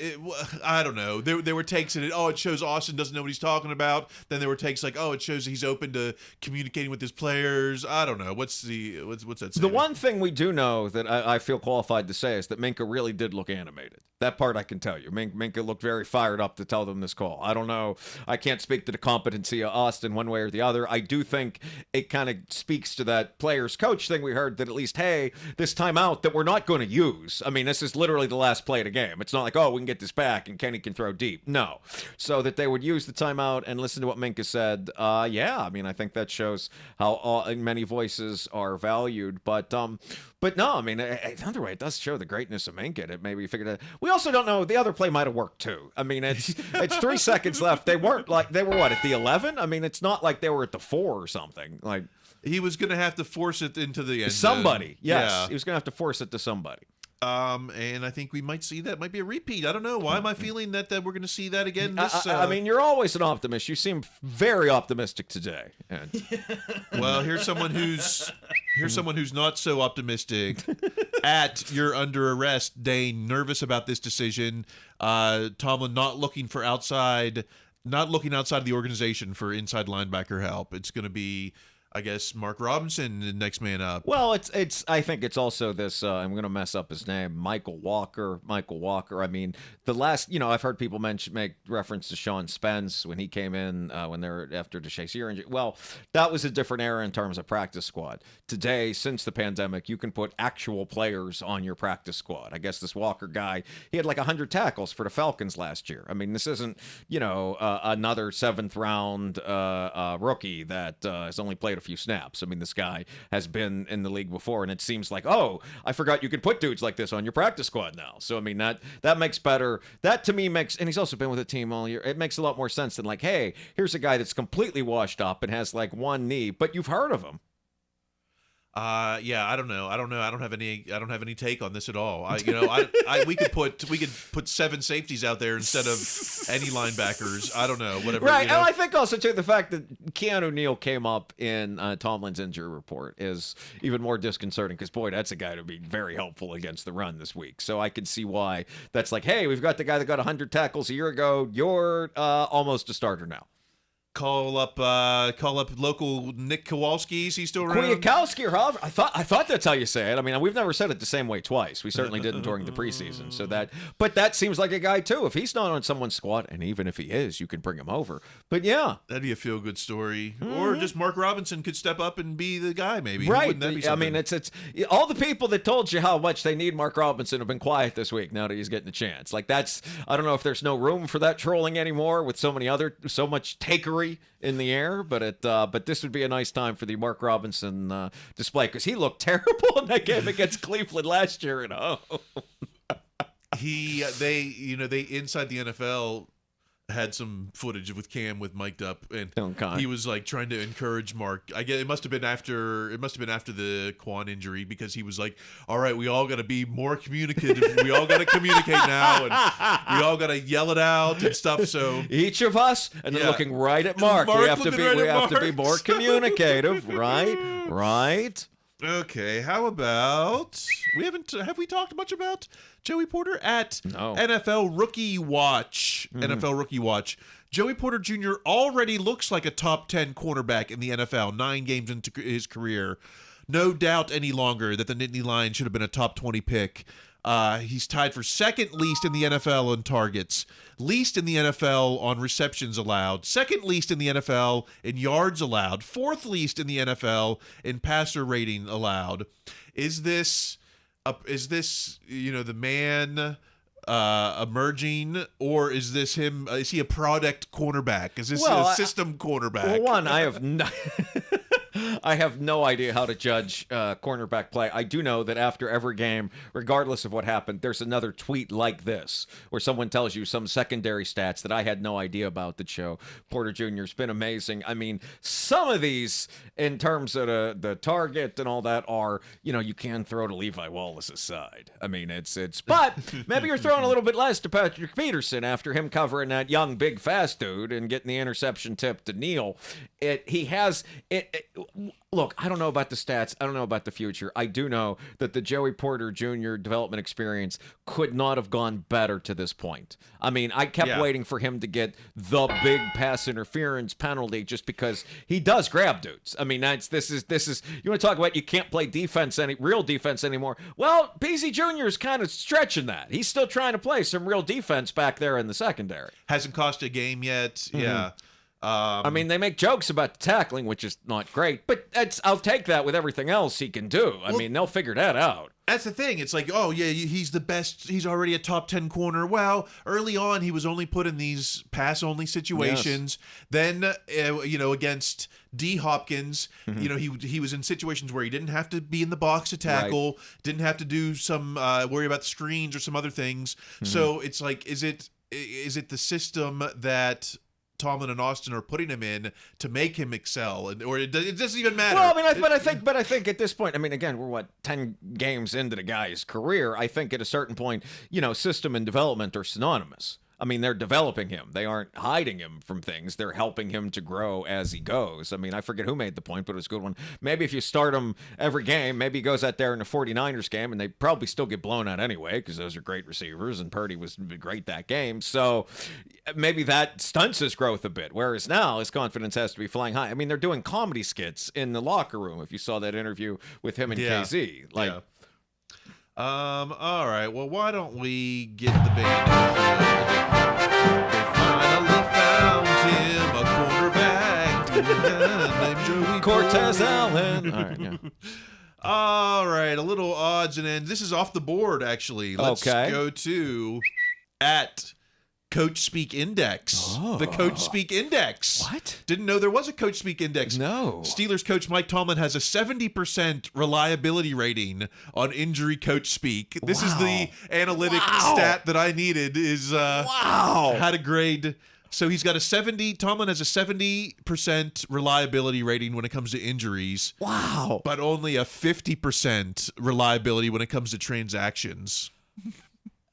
Speaker 6: I don't know. There were takes in it. Oh, it shows Austin doesn't know what he's talking about. Then there were takes like, oh, it shows he's open to communicating with his players. I don't know. What's that saying?
Speaker 7: The one thing we do know that I feel qualified to say is that Minka really did look animated. That part I can tell you. Minka looked very fired up to tell them this call. I don't know. I can't speak to the competency of Austin one way or the other. I do think it kind of speaks to that players coach thing we heard that at least, hey, this timeout that we're not going to use. I mean, this is literally the last play of the game. It's not like, oh, we can get this back and Kenny can throw deep. No. So that they would use the timeout and listen to what Minka said. I mean, I think that shows how many voices are valued. But no, I mean, another way, it does show the greatness of Minka. It maybe figured out. We We also don't know, the other play might have worked too. I mean, it's 3 seconds left. They were what, at the 11? I mean, it's not like they were at the 4 or something. Like,
Speaker 6: he was going to have to force it into the end.
Speaker 7: Somebody, yes.
Speaker 6: Yeah.
Speaker 7: He was going to have to force it to somebody.
Speaker 6: And I think we might see that might be a repeat. I don't know. Why am I feeling that we're going to see that again?
Speaker 7: I mean, you're always an optimist. You seem very optimistic today. And
Speaker 6: well, here's someone who's not so optimistic. At you're under arrest, Dane, nervous about this decision. Tomlin not looking outside of the organization for inside linebacker help. It's going to be, I guess, Mark Robinson, the next man up.
Speaker 7: Well, it's. I think it's also this. I'm going to mess up his name, Michael Walker. I mean, the last. I've heard people make reference to Sean Spence when he came in when they were after DeShazier injury. Well, that was a different era in terms of practice squad. Today, since the pandemic, you can put actual players on your practice squad. I guess this Walker guy, he had like 100 tackles for the Falcons last year. I mean, this isn't another 7th round rookie that has only played a few snaps. I mean, this guy has been in the league before, and it seems like, oh, I forgot you could put dudes like this on your practice squad now. So, I mean, that makes better. That to me makes, and he's also been with the team all year. It makes a lot more sense than like, hey, here's a guy that's completely washed up and has like one knee, but you've heard of him.
Speaker 6: Yeah, I don't know. I don't have any take on this at all. We could put 7 safeties out there instead of any linebackers. I don't know, whatever.
Speaker 7: Right, and I think also too the fact that Keanu Neal came up in Tomlin's injury report is even more disconcerting because boy, that's a guy to be very helpful against the run this week. So I can see why that's like, hey, we've got the guy that got 100 tackles a year ago. You're almost a starter now.
Speaker 6: Call up local Nick Kowalski. Is he still around?
Speaker 7: Kwiatkowski or however. I thought that's how you say it. I mean, we've never said it the same way twice. We certainly didn't during the preseason. But that seems like a guy too. If he's not on someone's squad, and even if he is, you can bring him over. But yeah,
Speaker 6: that'd be a feel-good story. Or just Mark Robinson could step up and be the guy. Maybe
Speaker 7: right.
Speaker 6: Wouldn't that be something?
Speaker 7: I mean, it's all the people that told you how much they need Mark Robinson have been quiet this week. Now that he's getting a chance, like that's. I don't know if there's no room for that trolling anymore with so much takery in the air, but this would be a nice time for the Mark Robinson display because he looked terrible in that game against Cleveland last year.
Speaker 6: They inside the NFL had some footage with Cam with mic'd up, and he was like trying to encourage Mark. I guess it must have been after the Quan injury because he was like, "All right, we all got to be more communicative. We all got to communicate now, and we all got to yell it out and stuff." So
Speaker 7: each of us, and then looking right at Mark, we have to be more communicative, right?
Speaker 6: Okay, how about have we talked much about Joey Porter at NFL Rookie Watch? NFL Rookie Watch. Joey Porter Jr. already looks like a top 10 cornerback in the NFL 9 games into his career. No doubt any longer that the Nittany Lions should have been a top 20 pick. He's tied for second least in the NFL on targets, least in the NFL on receptions allowed, second least in the NFL in yards allowed, fourth least in the NFL in passer rating allowed. Is this the man emerging, or is this him? Is he a product cornerback? Is this a system cornerback?
Speaker 7: Well, one, I have no idea how to judge cornerback play. I do know that after every game, regardless of what happened, there's another tweet like this where someone tells you some secondary stats that I had no idea about that show Porter Jr. has been amazing. I mean, some of these in terms of the target and all that are, you can throw to Levi Wallace's side. I mean, it's but maybe you're throwing a little bit less to Patrick Peterson after him covering that young, big, fast dude and getting the interception tip to Neal. Look, I don't know about the stats. I don't know about the future. I do know that the Joey Porter Jr. development experience could not have gone better to this point. I mean, I kept waiting for him to get the big pass interference penalty just because he does grab dudes. I mean, this is you want to talk about you can't play real defense anymore. Well, PZ Jr. is kind of stretching that. He's still trying to play some real defense back there in the secondary.
Speaker 6: Hasn't cost a game yet. Mm-hmm. Yeah.
Speaker 7: I mean, they make jokes about the tackling, which is not great, but I'll take that with everything else he can do. I mean, they'll figure that out.
Speaker 6: That's the thing. It's like, oh, yeah, he's the best. He's already a top 10 corner. Well, early on, he was only put in these pass-only situations. Yes. Then, against D. Hopkins, he was in situations where he didn't have to be in the box to tackle, didn't have to do some worry about screens or some other things. So it's like, is it the system that Tomlin and Austin are putting him in to make him excel, or it doesn't even matter?
Speaker 7: Well, I mean, but I think at this point, I mean, again, we're 10 games into the guy's career. I think at a certain point, system and development are synonymous. I mean, they're developing him. They aren't hiding him from things. They're helping him to grow as he goes. I mean, I forget who made the point, but it was a good one. Maybe if you start him every game, maybe he goes out there in the 49ers game, and they probably still get blown out anyway because those are great receivers, and Purdy was great that game. So maybe that stunts his growth a bit, whereas now his confidence has to be flying high. I mean, they're doing comedy skits in the locker room, if you saw that interview with him and KZ.
Speaker 6: All right. Well, why don't we get the band? They finally found him a quarterback named Joey
Speaker 7: Cortez Allen. All right. Yeah.
Speaker 6: All right. A little odds and ends. This is off the board, actually. Let's go to at Coach Speak Index. The Coach Speak Index.
Speaker 7: What?
Speaker 6: Didn't know there was a Coach Speak Index.
Speaker 7: No.
Speaker 6: Steelers coach Mike Tomlin has a 70% reliability rating on Injury Coach Speak. This is the analytic stat that I needed is how to grade. So he's got a 70. Tomlin has a 70% reliability rating when it comes to injuries.
Speaker 7: Wow.
Speaker 6: But only a 50% reliability when it comes to transactions.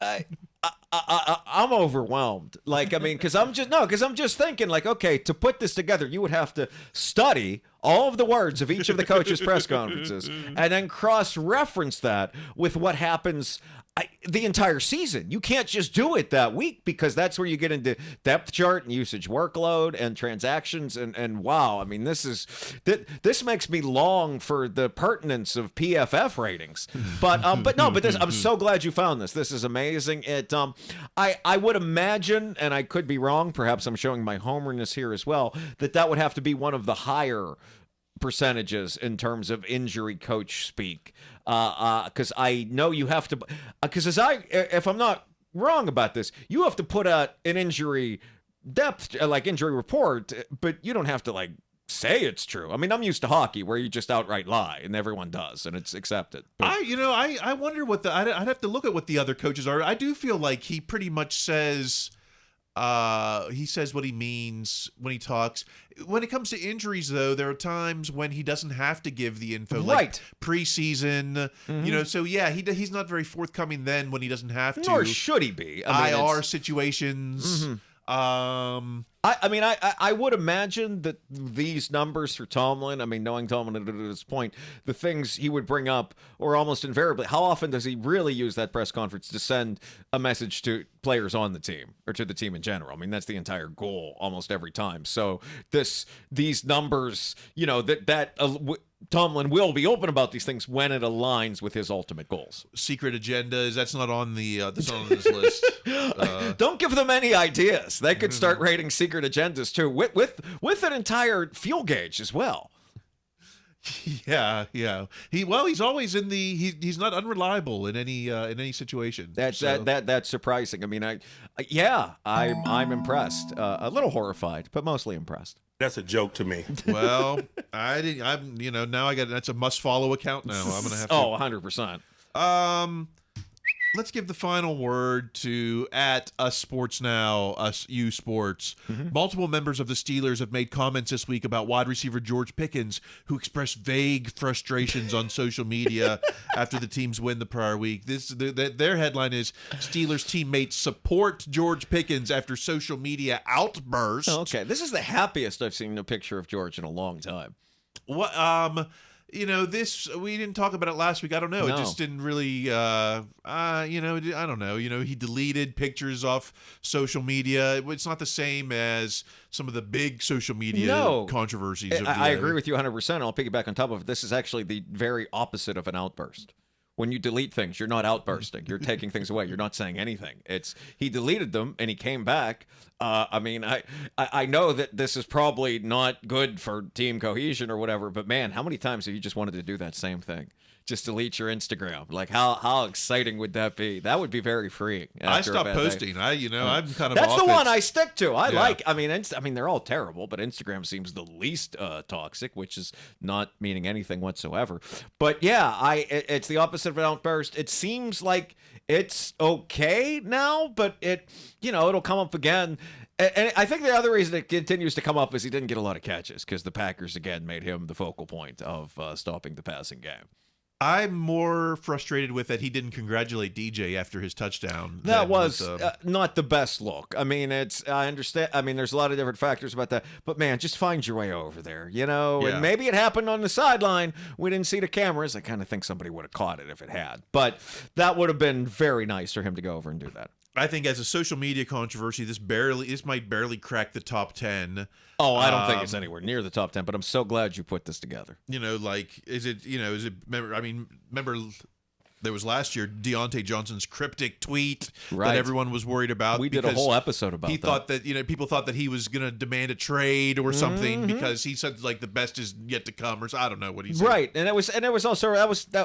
Speaker 7: I'm overwhelmed. Like, I mean, because I'm just thinking, like, okay, to put this together, you would have to study all of the words of each of the coaches' press conferences and then cross-reference that with what happens the entire season. You can't just do it that week because that's where you get into depth chart and usage workload and transactions and wow, I mean, this makes me long for the pertinence of PFF ratings. But this, I'm so glad you found this. This is amazing. I would imagine, and I could be wrong, perhaps I'm showing my homerness here as well, that would have to be one of the higher percentages in terms of injury coach speak. Because I know you have to, because if I'm not wrong about this, you have to put out an injury depth, like injury report, but you don't have to like say it's true. I mean, I'm used to hockey where you just outright lie and everyone does and it's accepted. But
Speaker 6: I wonder what I'd have to look at what the other coaches are. I do feel like he pretty much says what he means when he talks. When it comes to injuries, though, there are times when he doesn't have to give the info, like preseason. So yeah, he's not very forthcoming then when he doesn't have to.
Speaker 7: Nor should he be. I mean,
Speaker 6: IR situations.
Speaker 7: I would imagine that these numbers for Tomlin, I mean, knowing Tomlin at this point, the things he would bring up are almost invariably, how often does he really use that press conference to send a message to players on the team or to the team in general? I mean, that's the entire goal almost every time. So these numbers, Tomlin will be open about these things when it aligns with his ultimate goals.
Speaker 6: Secret agendas, that's not on that's not on this list.
Speaker 7: Don't give them any ideas. They could start rating secret agendas too, with an entire fuel gauge as well.
Speaker 6: Yeah. He's always in he's not unreliable in any situation.
Speaker 7: That's surprising. I mean, I'm impressed. A little horrified, but mostly impressed.
Speaker 1: That's a joke to me.
Speaker 6: Well, now that's a must follow account now. I'm gonna have to.
Speaker 7: 100%.
Speaker 6: Let's give the final word to at Us Sports Now, Us U Sports. Multiple members of the Steelers have made comments this week about wide receiver George Pickens, who expressed vague frustrations on social media after the team's win the prior week. Their headline is Steelers teammates support George Pickens after social media outburst.
Speaker 7: Okay, this is the happiest I've seen a picture of George in a long time.
Speaker 6: What? This, we didn't talk about it last week. I don't know. No. It just didn't really, I don't know. He deleted pictures off social media. It's not the same as some of the big social media controversies.
Speaker 7: I agree with you 100%. I'll piggyback on top of it. This is actually the very opposite of an outburst. When you delete things, you're not outbursting. You're taking things away. You're not saying anything. He deleted them and he came back. I mean, I know that this is probably not good for team cohesion or whatever, but man, how many times have you just wanted to do that same thing? Just delete your Instagram. Like how exciting would that be? That would be very freeing.
Speaker 6: I stopped posting. I'm kind of
Speaker 7: that's
Speaker 6: off
Speaker 7: the one
Speaker 6: it.
Speaker 7: I stick to. I
Speaker 6: Yeah.
Speaker 7: like. I mean, they're all terrible, but Instagram seems the least toxic, which is not meaning anything whatsoever. But yeah, it's the opposite of an outburst. It seems like it's okay now, but it'll come up again. And I think the other reason it continues to come up is he didn't get a lot of catches because the Packers again made him the focal point of stopping the passing game.
Speaker 6: I'm more frustrated with that he didn't congratulate DJ after his touchdown.
Speaker 7: That was not the best look. I mean, I understand. I mean, there's a lot of different factors about that. But, man, just find your way over there,
Speaker 6: Yeah.
Speaker 7: And maybe it happened on the sideline. We didn't see the cameras. I kind of think somebody would have caught it if it had. But that would have been very nice for him to go over and do that.
Speaker 6: I think as a social media controversy, this might barely crack the top 10.
Speaker 7: Oh, I don't think it's anywhere near the top 10, but I'm so glad you put this together.
Speaker 6: Remember there was last year Deontay Johnson's cryptic tweet
Speaker 7: Right.
Speaker 6: that everyone was worried about.
Speaker 7: We did a whole episode about
Speaker 6: he
Speaker 7: that.
Speaker 6: thought that, people thought that he was going to demand a trade or something because he said like the best is yet to come, or I don't know what he said.
Speaker 7: Right, and it was also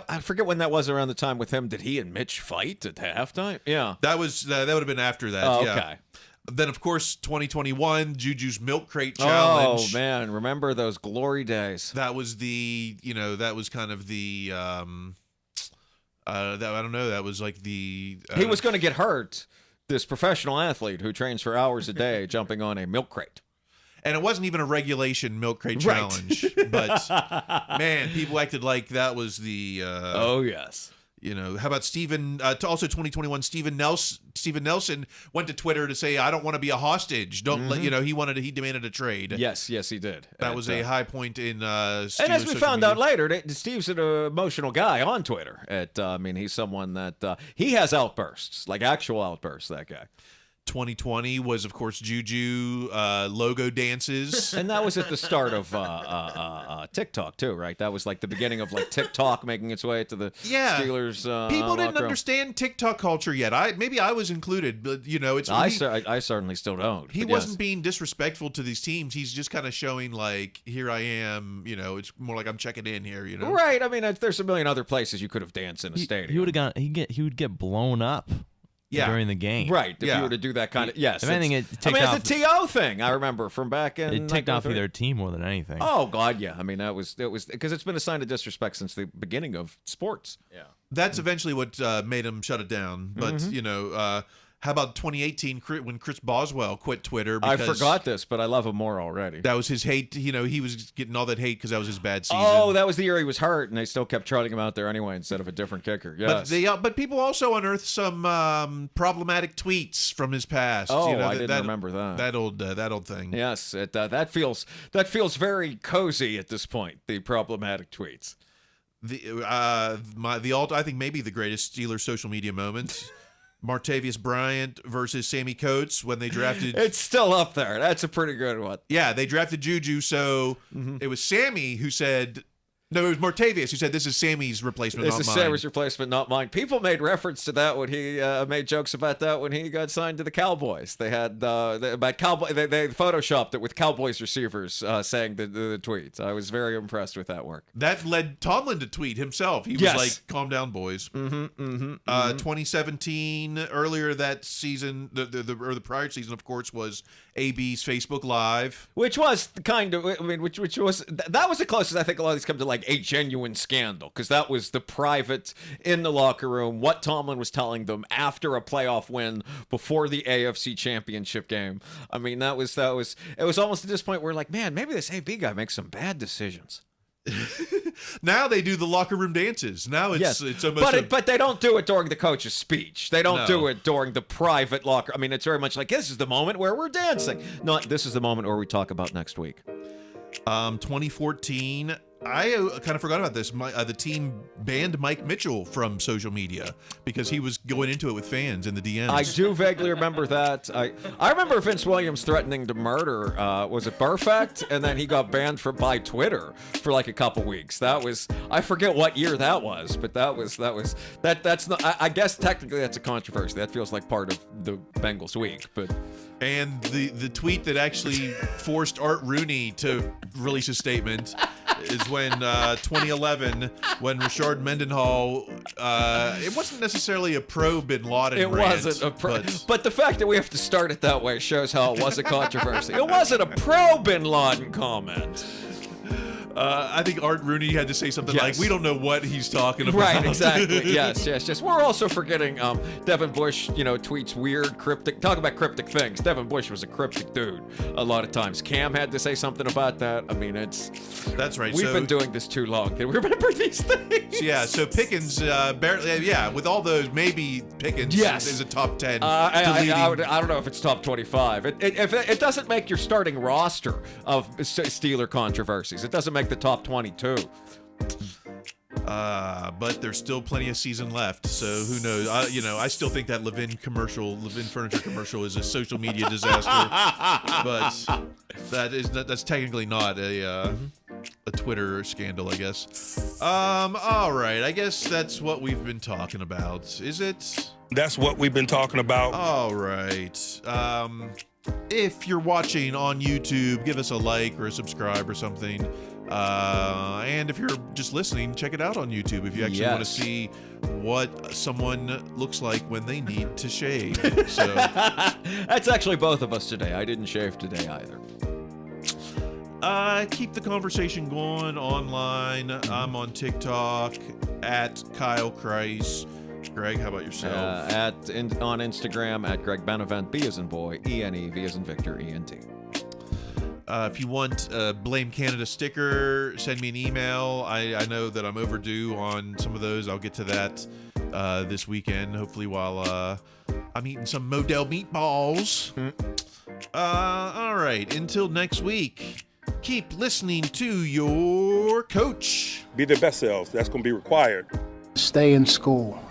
Speaker 7: I forget when that was around the time with him. Did he and Mitch fight at halftime? Yeah,
Speaker 6: That was that would have been after that.
Speaker 7: Oh,
Speaker 6: yeah.
Speaker 7: okay.
Speaker 6: Then of course 2021 Juju's milk crate challenge.
Speaker 7: Oh man, remember those glory days?
Speaker 6: That was that was kind of the I don't know. That was like the
Speaker 7: He was going to get hurt. This professional athlete who trains for hours a day jumping on a milk crate.
Speaker 6: and it wasn't even a regulation milk crate
Speaker 7: Right.
Speaker 6: challenge. But man, people acted like that was the.
Speaker 7: Oh yes.
Speaker 6: How about Steven? Also, 2021, Steven Nelson went to Twitter to say, "I don't want to be a hostage. Don't let He demanded a trade.
Speaker 7: Yes, he did.
Speaker 6: That was a high point in. Steelers
Speaker 7: and as we
Speaker 6: social
Speaker 7: found
Speaker 6: media.
Speaker 7: out later, Steve's an emotional guy on Twitter. He's someone that he has outbursts, like actual outbursts. That guy.
Speaker 6: 2020 was, of course, Juju logo dances.
Speaker 7: And that was at the start of TikTok too, right? That was like the beginning of like TikTok making its way to the Steelers.
Speaker 6: People didn't
Speaker 7: locker room.
Speaker 6: understand TikTok culture yet. Maybe I was included, but it's.
Speaker 7: I certainly still don't.
Speaker 6: He
Speaker 7: but
Speaker 6: wasn't
Speaker 7: yes.
Speaker 6: being disrespectful to these teams. He's just kind of showing like, here I am. It's more like I'm checking in here.
Speaker 7: Right. I mean, there's a million other places you could have danced in a stadium.
Speaker 8: He would get blown up.
Speaker 6: Yeah.
Speaker 8: During the game.
Speaker 7: Right. If you were to do that kind of yes.
Speaker 8: If anything, it ticked
Speaker 7: it's
Speaker 8: off.
Speaker 7: the TO thing. I remember from back in.
Speaker 8: It ticked off
Speaker 7: 1993.
Speaker 8: either team more than anything.
Speaker 7: Oh God, yeah. I mean, it was because it's been a sign of disrespect since the beginning of sports.
Speaker 8: Yeah.
Speaker 6: That's eventually what made him shut it down. But how about 2018 when Chris Boswell quit Twitter?
Speaker 7: I
Speaker 6: Because
Speaker 7: forgot this, but I love him more already.
Speaker 6: that was his hate. He was getting all that hate because that was his bad season.
Speaker 7: Oh, that was the year he was hurt, and they still kept trotting him out there anyway instead of a different kicker. Yes.
Speaker 6: But people also unearthed some problematic tweets from his past.
Speaker 7: Oh, I didn't remember that.
Speaker 6: That old thing.
Speaker 7: Yes, that feels very cozy at this point. The problematic tweets.
Speaker 6: I think maybe the greatest Steelers social media moment. Martavius Bryant versus Sammy Coates when they drafted.
Speaker 7: It's still up there. That's a pretty good one.
Speaker 6: Yeah, they drafted Juju, so it was Sammy who said. No, it was Martavius who said, "This is Sammy's replacement,
Speaker 7: This
Speaker 6: not
Speaker 7: is
Speaker 6: mine."
Speaker 7: Sammy's replacement, not mine. People made reference to that when he made jokes about that when he got signed to the Cowboys. They had about Cowboy. They photoshopped it with Cowboys receivers saying the tweets. I was very impressed with that work.
Speaker 6: That led Tomlin to tweet himself. He was
Speaker 7: Yes.
Speaker 6: like, "Calm down, boys." 2017, earlier that season, the prior season, of course, was AB's Facebook Live.
Speaker 7: Which was kind of, which was that was the closest I think a lot of these come to like a genuine scandal, because that was the private in the locker room, what Tomlin was telling them after a playoff win before the AFC Championship game. I mean, it was almost at this point where like, man, maybe this AB guy makes some bad decisions.
Speaker 6: Now they do the locker room dances. Now it's almost.
Speaker 7: But they don't do it during the coach's speech. They don't
Speaker 6: No.
Speaker 7: do it during the private locker. I mean, it's very much like this is the moment where we're dancing. Not this is the moment where we talk about next week.
Speaker 6: 2014, I kind of forgot about this. The team banned Mike Mitchell from social media because he was going into it with fans in the DMs.
Speaker 7: I do vaguely remember that. I remember Vince Williams threatening to murder. Was it Burfect? And then he got banned by Twitter for like a couple weeks. That was, I forget what year that was, but that's not. I guess technically that's a controversy. That feels like part of the Bengals week, but.
Speaker 6: And the tweet that actually forced Art Rooney to release a statement is when 2011, when Rashard Mendenhall, it wasn't necessarily a pro Bin Laden
Speaker 7: It
Speaker 6: rant,
Speaker 7: wasn't a pro, but the fact that we have to start it that way shows how it was a controversy. It wasn't a pro Bin Laden comment.
Speaker 6: I think Art Rooney had to say something like, "We don't know what he's talking about."
Speaker 7: Right, exactly. yes. We're also forgetting Devin Bush, tweets weird, cryptic, talk about cryptic things. Devin Bush was a cryptic dude a lot of times. Cam had to say something about that. I mean,
Speaker 6: that's right.
Speaker 7: We've been doing this too long. Can we remember these things?
Speaker 6: Yeah, so Pickens, barely, with all those, maybe Pickens is a top 10.
Speaker 7: I don't know if it's top 25. It doesn't make your starting roster of Steeler controversies. It doesn't make the top 22.
Speaker 6: But there's still plenty of season left, so who knows? I still think that Levin Furniture commercial is a social media disaster. But that's technically not a Twitter scandal, I guess. All right, I guess that's what we've been talking about. Is it?
Speaker 1: That's what we've been talking about.
Speaker 6: All right. If you're watching on YouTube, give us a like or a subscribe or something. And if you're just listening, check it out on YouTube if you actually want to see what someone looks like when they need to shave. So
Speaker 7: that's actually both of us today. I didn't shave today either.
Speaker 6: Keep the conversation going online. I'm on TikTok at Kyle Kreis. Greg, how about yourself?
Speaker 7: On Instagram at Greg Benevent, B as in boy, E-N-E, V as in Victor, E-N-T.
Speaker 6: If you want a Blame Canada sticker, send me an email. I know that I'm overdue on some of those. I'll get to that this weekend, hopefully while I'm eating some Model meatballs. All right, until next week, keep listening to your coach.
Speaker 1: Be their best selves. That's going to be required.
Speaker 5: Stay in school.